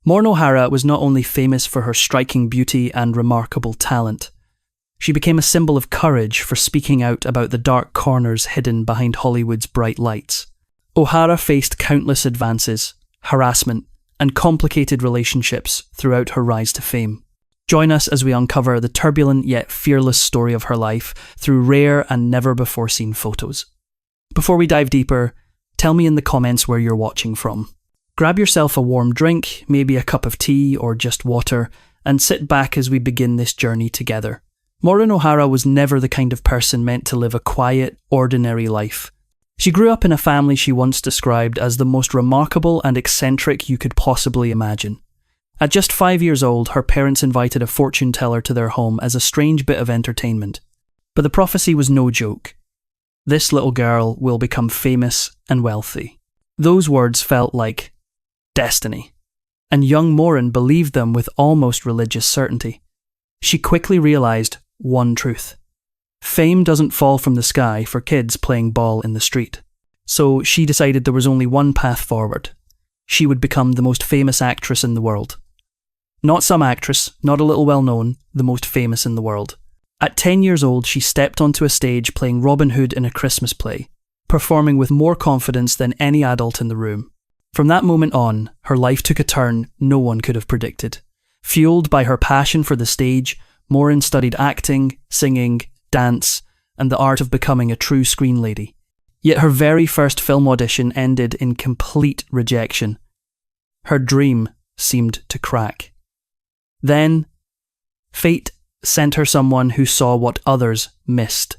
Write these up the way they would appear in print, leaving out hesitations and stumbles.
Maureen O'Hara was not only famous for her striking beauty and remarkable talent, she became a symbol of courage for speaking out about the dark corners hidden behind Hollywood's bright lights. O'Hara faced countless advances, harassment, and complicated relationships throughout her rise to fame. Join us as we uncover the turbulent yet fearless story of her life through rare and never-before-seen photos. Before we dive deeper, tell me in the comments where you're watching from. Grab yourself a warm drink, maybe a cup of tea or just water, and sit back as we begin this journey together. Maureen O'Hara was never the kind of person meant to live a quiet, ordinary life. She grew up in a family she once described as the most remarkable and eccentric you could possibly imagine. At just 5 years old, her parents invited a fortune teller to their home as a strange bit of entertainment. But the prophecy was no joke. This little girl will become famous and wealthy. Those words felt like destiny, and young Maureen believed them with almost religious certainty. She quickly realised one truth. Fame doesn't fall from the sky for kids playing ball in the street. So she decided there was only one path forward. She would become the most famous actress in the world. Not some actress, not a little well-known, the most famous in the world. At 10 years old, she stepped onto a stage playing Robin Hood in a Christmas play, performing with more confidence than any adult in the room. From that moment on, her life took a turn no one could have predicted. Fueled by her passion for the stage, Maureen studied acting, singing, dance, and the art of becoming a true screen lady. Yet her very first film audition ended in complete rejection. Her dream seemed to crack. Then, fate sent her someone who saw what others missed.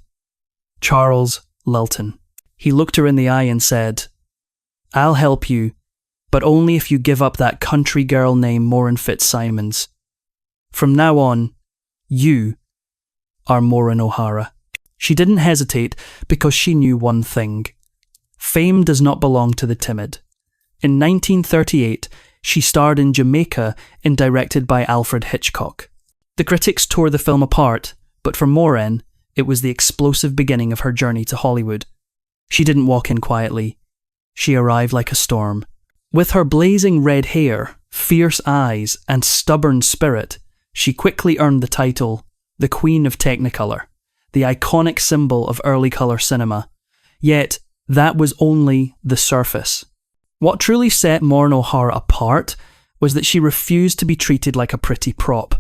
Charles Lilton. He looked her in the eye and said, "I'll help you, but only if you give up that country girl named Maureen Fitzsimons. From now on, you are Maureen O'Hara." She didn't hesitate because she knew one thing. Fame does not belong to the timid. In 1938, she starred in Jamaica and directed by Alfred Hitchcock. The critics tore the film apart, but for Maureen, it was the explosive beginning of her journey to Hollywood. She didn't walk in quietly. She arrived like a storm. With her blazing red hair, fierce eyes, and stubborn spirit, she quickly earned the title, the Queen of Technicolor, the iconic symbol of early colour cinema. Yet, that was only the surface. What truly set Maureen O'Hara apart was that she refused to be treated like a pretty prop.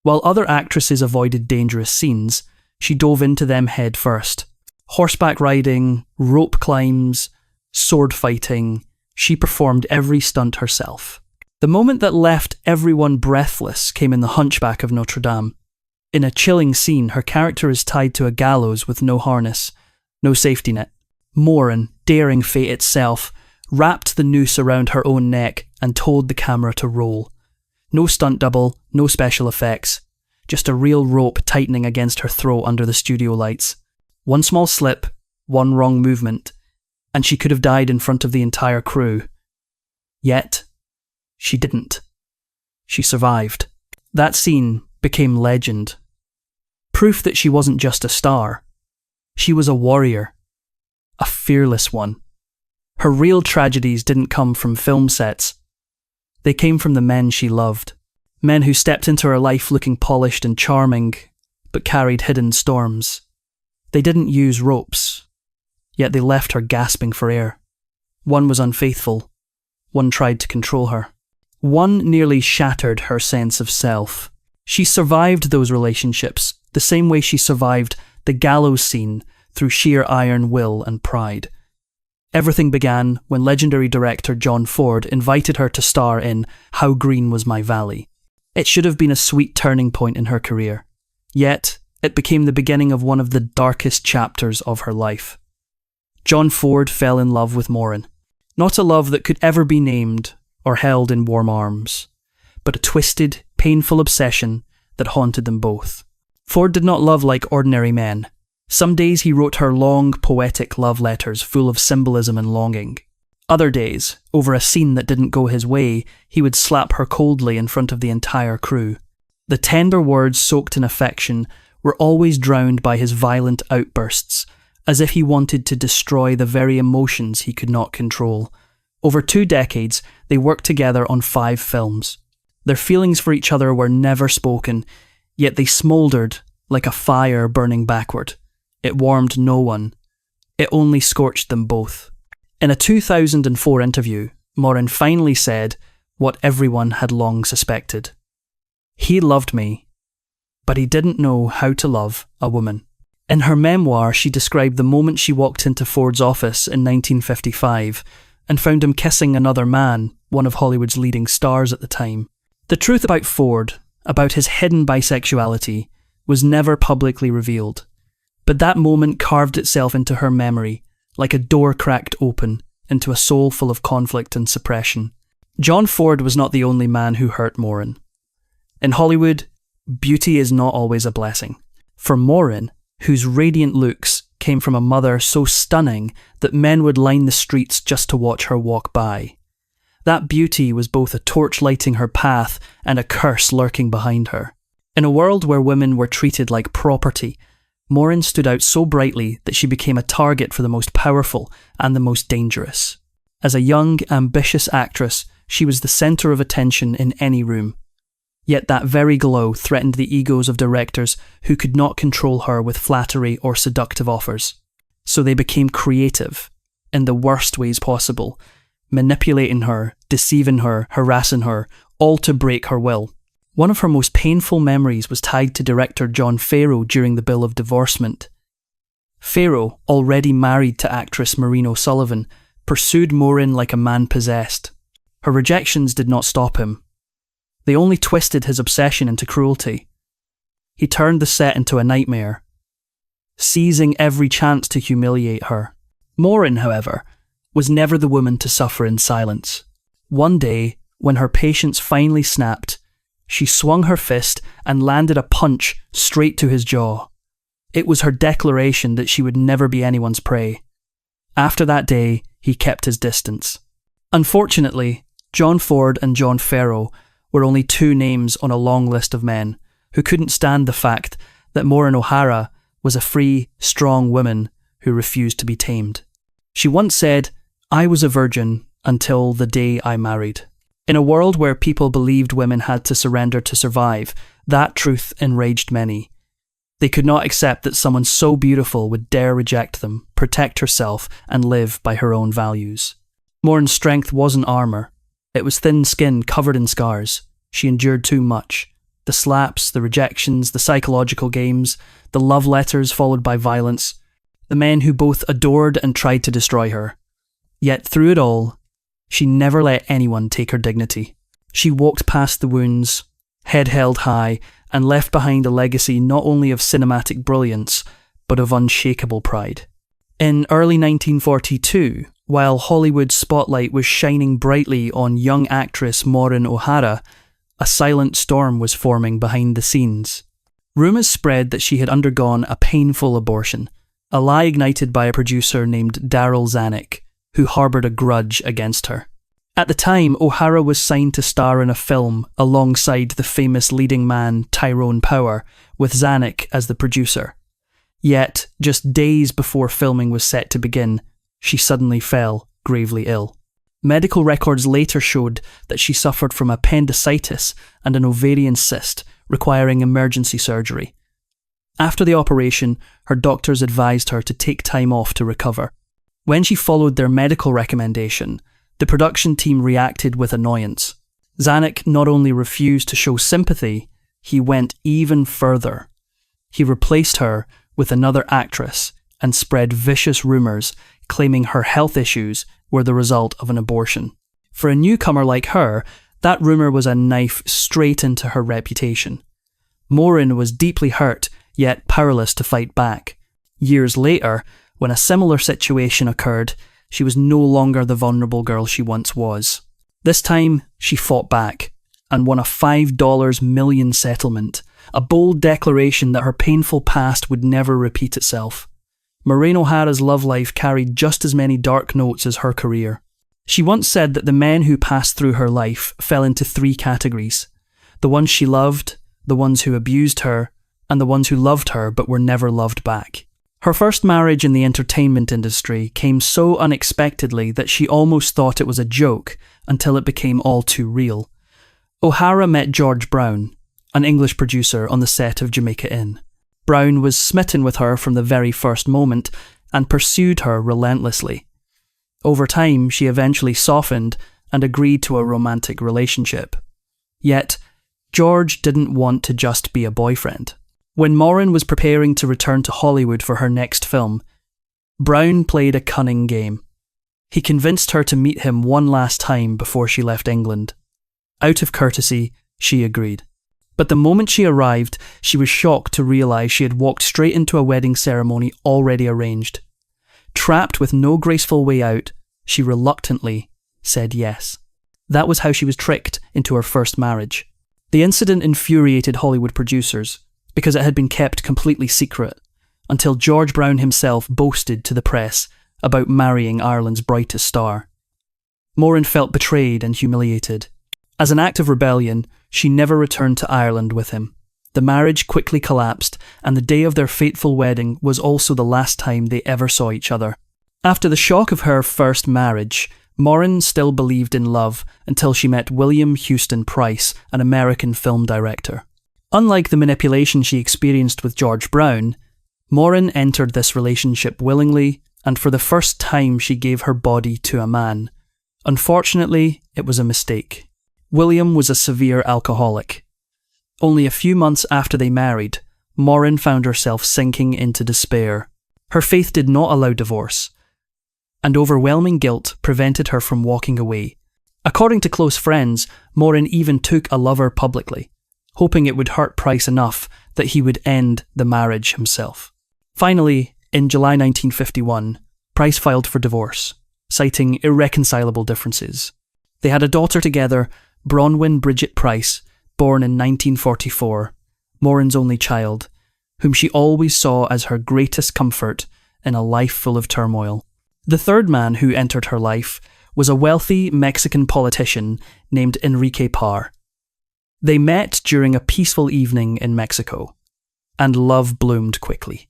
While other actresses avoided dangerous scenes, she dove into them head first. Horseback riding, rope climbs, sword fighting, she performed every stunt herself. The moment that left everyone breathless came in The Hunchback of Notre Dame. In a chilling scene, her character is tied to a gallows with no harness, no safety net. Maureen, daring fate itself, wrapped the noose around her own neck and told the camera to roll. No stunt double, no special effects, just a real rope tightening against her throat under the studio lights. One small slip, one wrong movement, and she could have died in front of the entire crew. Yet, she didn't. She survived. That scene became legend. Proof that she wasn't just a star. She was a warrior. A fearless one. Her real tragedies didn't come from film sets. They came from the men she loved. Men who stepped into her life looking polished and charming, but carried hidden storms. They didn't use ropes, yet they left her gasping for air. One was unfaithful. One tried to control her. One nearly shattered her sense of self. She survived those relationships the same way she survived the gallows scene through sheer iron will and pride. Everything began when legendary director John Ford invited her to star in How Green Was My Valley. It should have been a sweet turning point in her career. Yet, it became the beginning of one of the darkest chapters of her life. John Ford fell in love with Maureen. Not a love that could ever be named or held in warm arms, but a twisted, painful obsession that haunted them both. Ford did not love like ordinary men. Some days he wrote her long, poetic love letters full of symbolism and longing. Other days, over a scene that didn't go his way, he would slap her coldly in front of the entire crew. The tender words soaked in affection were always drowned by his violent outbursts, as if he wanted to destroy the very emotions he could not control. Over 2 decades, they worked together on 5 films. Their feelings for each other were never spoken, yet they smouldered like a fire burning backward. It warmed no one. It only scorched them both. In a 2004 interview, Maureen finally said what everyone had long suspected. He loved me, but he didn't know how to love a woman. In her memoir, she described the moment she walked into Ford's office in 1955 and found him kissing another man, one of Hollywood's leading stars at the time. The truth about Ford, about his hidden bisexuality, was never publicly revealed. But that moment carved itself into her memory, like a door cracked open into a soul full of conflict and suppression. John Ford was not the only man who hurt Maureen. In Hollywood, beauty is not always a blessing. For Maureen, whose radiant looks came from a mother so stunning that men would line the streets just to watch her walk by, that beauty was both a torch lighting her path and a curse lurking behind her. In a world where women were treated like property, Maureen stood out so brightly that she became a target for the most powerful and the most dangerous. As a young, ambitious actress, she was the centre of attention in any room. Yet that very glow threatened the egos of directors who could not control her with flattery or seductive offers. So they became creative, in the worst ways possible, manipulating her, deceiving her, harassing her, all to break her will. One of her most painful memories was tied to director John Farrow during the Bill of Divorcement. Farrow, already married to actress Maureen O'Sullivan, pursued Maureen like a man possessed. Her rejections did not stop him. They only twisted his obsession into cruelty. He turned the set into a nightmare, seizing every chance to humiliate her. Maureen, however, was never the woman to suffer in silence. One day, when her patience finally snapped, she swung her fist and landed a punch straight to his jaw. It was her declaration that she would never be anyone's prey. After that day, he kept his distance. Unfortunately, John Ford and John Farrow were only 2 names on a long list of men who couldn't stand the fact that Maureen O'Hara was a free, strong woman who refused to be tamed. She once said, "I was a virgin until the day I married." In a world where people believed women had to surrender to survive, that truth enraged many. They could not accept that someone so beautiful would dare reject them, protect herself, and live by her own values. Maureen's strength wasn't armour. It was thin skin covered in scars. She endured too much. The slaps, the rejections, the psychological games, the love letters followed by violence, the men who both adored and tried to destroy her. Yet through it all, she never let anyone take her dignity. She walked past the wounds, head held high, and left behind a legacy not only of cinematic brilliance, but of unshakable pride. In early 1942, while Hollywood's spotlight was shining brightly on young actress Maureen O'Hara, a silent storm was forming behind the scenes. Rumours spread that she had undergone a painful abortion, a lie ignited by a producer named Darryl Zanuck, who harboured a grudge against her. At the time, O'Hara was signed to star in a film alongside the famous leading man Tyrone Power, with Zanuck as the producer. Yet, just days before filming was set to begin, she suddenly fell gravely ill. Medical records later showed that she suffered from appendicitis and an ovarian cyst, requiring emergency surgery. After the operation, her doctors advised her to take time off to recover. When she followed their medical recommendation, the production team reacted with annoyance. Zanuck not only refused to show sympathy, he went even further. He replaced her with another actress and spread vicious rumours claiming her health issues were the result of an abortion. For a newcomer like her, that rumour was a knife straight into her reputation. Maureen was deeply hurt, yet powerless to fight back. Years later, when a similar situation occurred, she was no longer the vulnerable girl she once was. This time, she fought back and won a $5 million settlement, a bold declaration that her painful past would never repeat itself. Maureen O'Hara's love life carried just as many dark notes as her career. She once said that the men who passed through her life fell into 3 categories: the ones she loved, the ones who abused her, and the ones who loved her but were never loved back. Her first marriage in the entertainment industry came so unexpectedly that she almost thought it was a joke until it became all too real. O'Hara met George Brown, an English producer on the set of Jamaica Inn. Brown was smitten with her from the very first moment and pursued her relentlessly. Over time, she eventually softened and agreed to a romantic relationship. Yet, George didn't want to just be a boyfriend. When Maureen was preparing to return to Hollywood for her next film, Brown played a cunning game. He convinced her to meet him one last time before she left England. Out of courtesy, she agreed. But the moment she arrived, she was shocked to realise she had walked straight into a wedding ceremony already arranged. Trapped with no graceful way out, she reluctantly said yes. That was how she was tricked into her first marriage. The incident infuriated Hollywood producers, because it had been kept completely secret, until George Brown himself boasted to the press about marrying Ireland's brightest star. Maureen felt betrayed and humiliated. As an act of rebellion, she never returned to Ireland with him. The marriage quickly collapsed, and the day of their fateful wedding was also the last time they ever saw each other. After the shock of her first marriage, Maureen still believed in love until she met William Houston Price, an American film director. Unlike the manipulation she experienced with George Brown, Maureen entered this relationship willingly, and for the first time she gave her body to a man. Unfortunately, it was a mistake. William was a severe alcoholic. Only a few months after they married, Maureen found herself sinking into despair. Her faith did not allow divorce, and overwhelming guilt prevented her from walking away. According to close friends, Maureen even took a lover publicly, hoping it would hurt Price enough that he would end the marriage himself. Finally, in July 1951, Price filed for divorce, citing irreconcilable differences. They had a daughter together, Bronwyn Bridget Price, born in 1944, Maureen's only child, whom she always saw as her greatest comfort in a life full of turmoil. The third man who entered her life was a wealthy Mexican politician named Enrique Parr. They met during a peaceful evening in Mexico, and love bloomed quickly.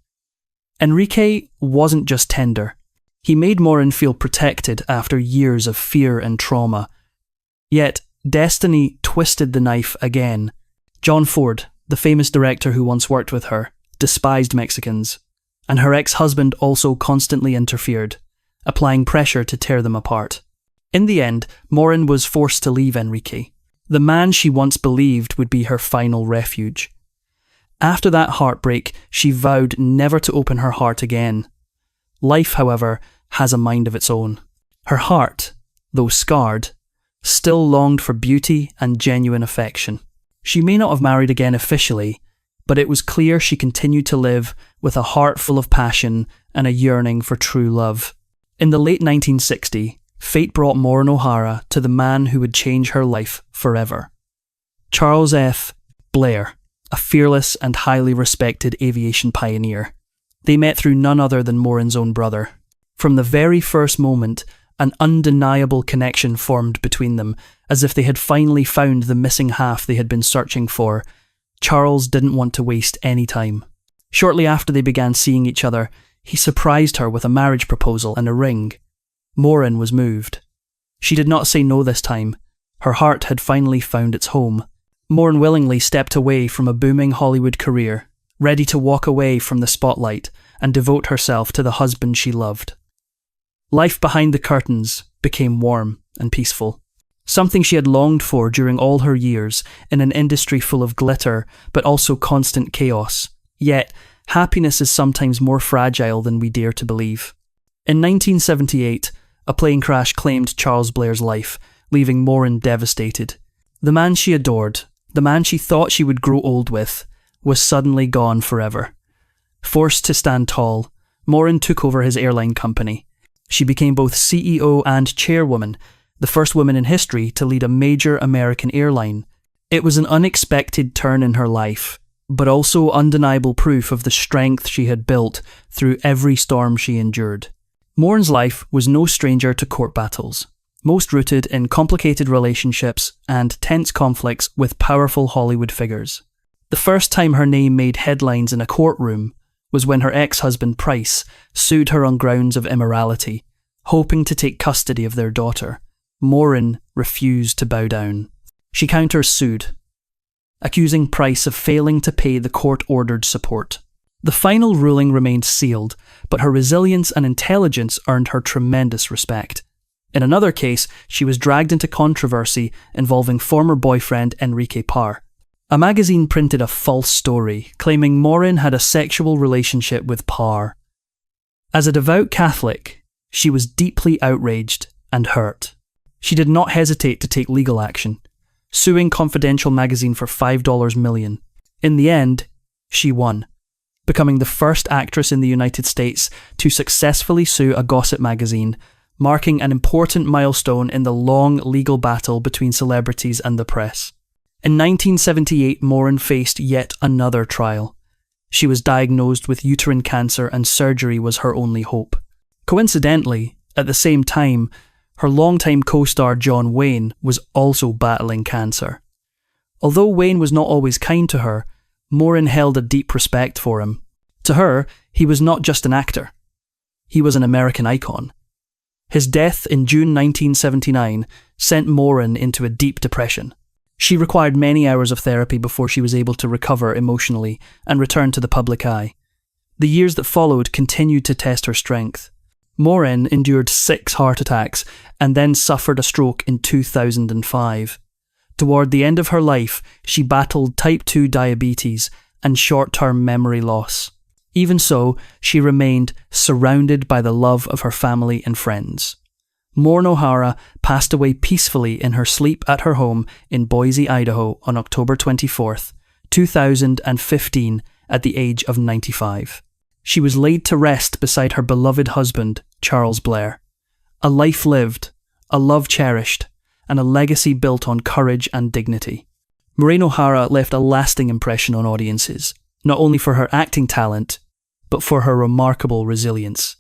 Enrique wasn't just tender. He made Maureen feel protected after years of fear and trauma. Yet, destiny twisted the knife again. John Ford, the famous director who once worked with her, despised Mexicans, and her ex-husband also constantly interfered, applying pressure to tear them apart. In the end, Maureen was forced to leave Enrique, the man she once believed would be her final refuge. After that heartbreak, she vowed never to open her heart again. Life, however, has a mind of its own. Her heart, though scarred, still longed for beauty and genuine affection. She may not have married again officially, but it was clear she continued to live with a heart full of passion and a yearning for true love. In the late 1960s, fate brought Maureen O'Hara to the man who would change her life forever. Charles F. Blair, a fearless and highly respected aviation pioneer. They met through none other than Maureen's own brother. From the very first moment, an undeniable connection formed between them, as if they had finally found the missing half they had been searching for. Charles didn't want to waste any time. Shortly after they began seeing each other, he surprised her with a marriage proposal and a ring. Maureen was moved. She did not say no this time. Her heart had finally found its home. Maureen willingly stepped away from a booming Hollywood career, ready to walk away from the spotlight and devote herself to the husband she loved. Life behind the curtains became warm and peaceful, something she had longed for during all her years in an industry full of glitter but also constant chaos. Yet, happiness is sometimes more fragile than we dare to believe. In 1978, a plane crash claimed Charles Blair's life, leaving Maureen devastated. The man she adored, the man she thought she would grow old with, was suddenly gone forever. Forced to stand tall, Maureen took over his airline company. She became both CEO and chairwoman, the first woman in history to lead a major American airline. It was an unexpected turn in her life, but also undeniable proof of the strength she had built through every storm she endured. Maureen's life was no stranger to court battles, most rooted in complicated relationships and tense conflicts with powerful Hollywood figures. The first time her name made headlines in a courtroom was when her ex-husband Price sued her on grounds of immorality, hoping to take custody of their daughter. Maureen refused to bow down. She counter-sued, accusing Price of failing to pay the court-ordered support. The final ruling remained sealed, but her resilience and intelligence earned her tremendous respect. In another case, she was dragged into controversy involving former boyfriend Enrique Parr. A magazine printed a false story, claiming Maureen had a sexual relationship with Parr. As a devout Catholic, she was deeply outraged and hurt. She did not hesitate to take legal action, suing Confidential magazine for $5 million. In the end, she won, becoming the first actress in the United States to successfully sue a gossip magazine, marking an important milestone in the long legal battle between celebrities and the press. In 1978, Maureen faced yet another trial. She was diagnosed with uterine cancer and surgery was her only hope. Coincidentally, at the same time, her longtime co-star John Wayne was also battling cancer. Although Wayne was not always kind to her, Maureen held a deep respect for him. To her, he was not just an actor. He was an American icon. His death in June 1979 sent Maureen into a deep depression. She required many hours of therapy before she was able to recover emotionally and return to the public eye. The years that followed continued to test her strength. Maureen endured 6 heart attacks and then suffered a stroke in 2005. Toward the end of her life, she battled type 2 diabetes and short-term memory loss. Even so, she remained surrounded by the love of her family and friends. Maureen O'Hara passed away peacefully in her sleep at her home in Boise, Idaho on October 24th, 2015 at the age of 95. She was laid to rest beside her beloved husband, Charles Blair. A life lived, a love cherished, and a legacy built on courage and dignity. Maureen O'Hara left a lasting impression on audiences, not only for her acting talent, but for her remarkable resilience.